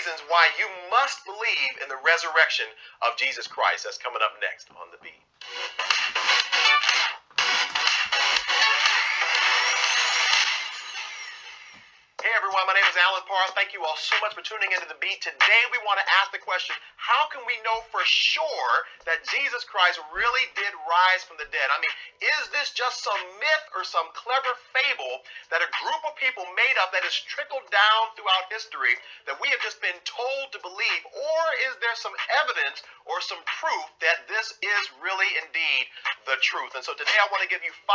reasons why you must believe in the resurrection of Jesus Christ. That's coming up next on The Beat. Hey everyone, my name is Alan Parr. Thank you all so much for tuning into The Beat. Today we want to ask the question, how can we know for sure that Jesus Christ really did rise from the dead? I mean, is this just some myth or some clever fable that a group of people made up that has trickled down throughout history that we have just been told to believe? Or is there some evidence or some proof that this is really indeed the truth? And so today I want to give you 5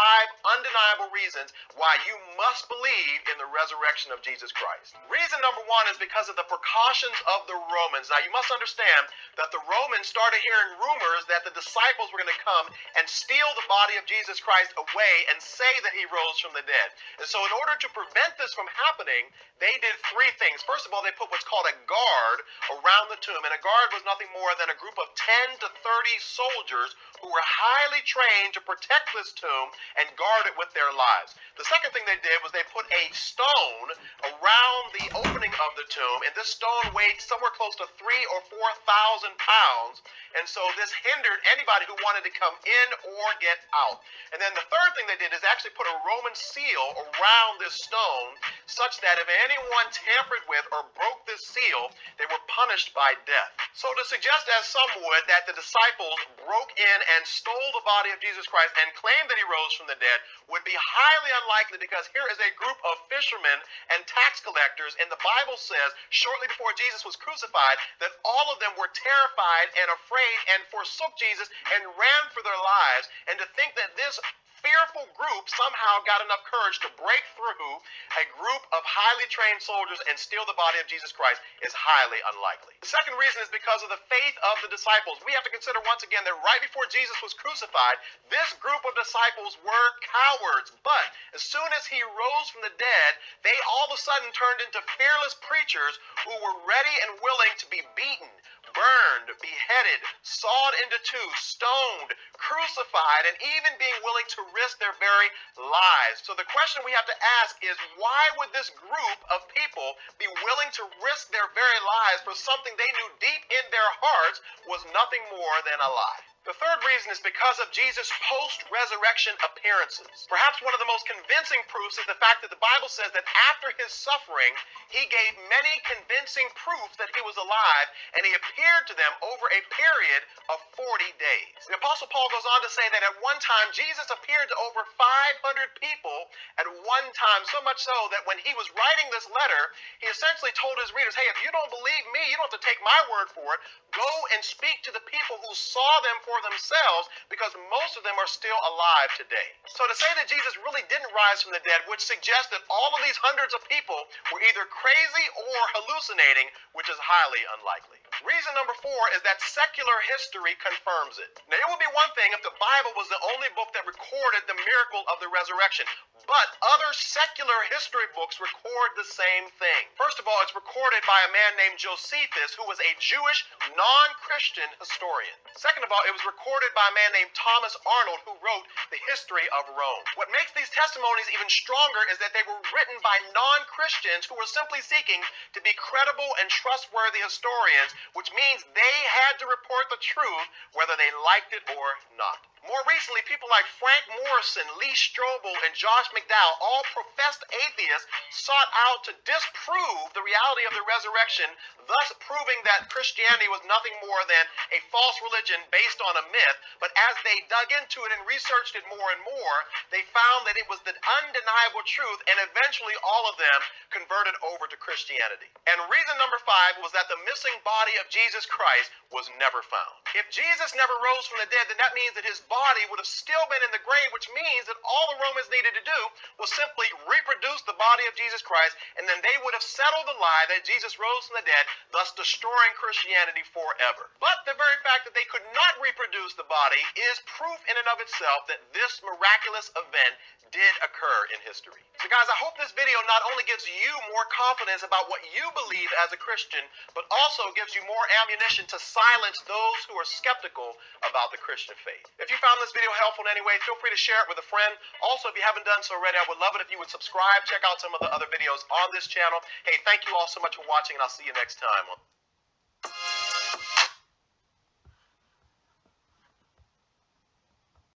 undeniable reasons why you must believe in the resurrection of Jesus Christ. Reason number 1 is because of the precautions of the Romans. Now you must understand that the Romans started hearing rumors that the disciples were going to come and steal the body of Jesus Christ away and say that he rose from the dead. And so in order to prevent this from happening, they did 3 things. First of all, they put what's called a guard around the tomb. And a guard was nothing more than a group of 10 to 30 soldiers who were highly trained to protect this tomb and guard it with their lives. The second thing they did was they put a stone around the opening of the tomb, and this stone weighed somewhere close to 3,000 or 4,000 pounds, and so this hindered anybody who wanted to come in or get out. And then the third thing they did is actually put a Roman seal around this stone, such that if anyone tampered with or broke this seal, they were punished by death. So to suggest, as some would, that the disciples broke in and stole the body of Jesus Christ and claimed that he rose from the dead would be highly unlikely, because here is a group of fishermen and tax collectors, and the Bible says shortly before Jesus was crucified that all of them were terrified and afraid and forsook Jesus and ran for their lives. And to think that this fearful group somehow got enough courage to break through a group of highly trained soldiers and steal the body of Jesus Christ is highly unlikely. The second reason is because of the faith of the disciples. We have to consider once again that right before Jesus was crucified, this group of disciples were cowards. But as soon as he rose from the dead, they all of a sudden turned into fearless preachers who were ready and willing to be beaten, burned, beheaded, sawed into 2, stoned, crucified, and even being willing to risk their very lives. So the question we have to ask is, why would this group of people be willing to risk their very lives for something they knew deep in their hearts was nothing more than a lie? The third reason is because of Jesus' post-resurrection appearances. Perhaps one of the most convincing proofs is the fact that the Bible says that after his suffering, he gave many convincing proof that he was alive, and he appeared to them over a period of 40 days. The Apostle Paul goes on to say that at one time, Jesus appeared to over 500 people at one time, so much so that when he was writing this letter, he essentially told his readers, hey, if you don't believe me, you don't have to take my word for it. Go and speak to the people who saw them for themselves, because most of them are still alive today. So to say that Jesus really didn't rise from the dead would suggest that all of these hundreds of people were either crazy or hallucinating, which is highly unlikely. Reason number 4 is that secular history confirms it. Now, it would be one thing if the Bible was the only book that recorded the miracle of the resurrection, but other secular history books record the same thing. First of all, it's recorded by a man named Josephus, who was a Jewish non-Christian historian. Second of all, it was recorded by a man named Thomas Arnold, who wrote the history of Rome. What makes these testimonies even stronger is that they were written by non-Christians who were simply seeking to be credible and trustworthy historians, which means they had to report the truth whether they liked it or not. More recently, people like Frank Morrison, Lee Strobel, and Josh McDowell, all professed atheists, sought out to disprove the reality of the resurrection, thus proving that Christianity was nothing more than a false religion based on a myth. But as they dug into it and researched it more and more, they found that it was the undeniable truth, and eventually all of them converted over to Christianity. And reason number 5 was that the missing body of Jesus Christ was never found. If Jesus never rose from the dead, then that means that his body would have still been in the grave, which means that all the Romans needed to do was simply reproduce the body of Jesus Christ, and then they would have settled the lie that Jesus rose from the dead, thus destroying Christianity forever. But the very fact that they could not reproduce the body is proof in and of itself that this miraculous event did occur in history. So guys, I hope this video not only gives you more confidence about what you believe as a Christian, but also gives you more ammunition to silence those who are skeptical about the Christian faith. If you found this video helpful in any way, feel free to share it with a friend. Also, if you haven't done so already, I would love it if you would subscribe, check out some of the other videos on this channel. Hey, thank you all so much for watching, and I'll see you next time.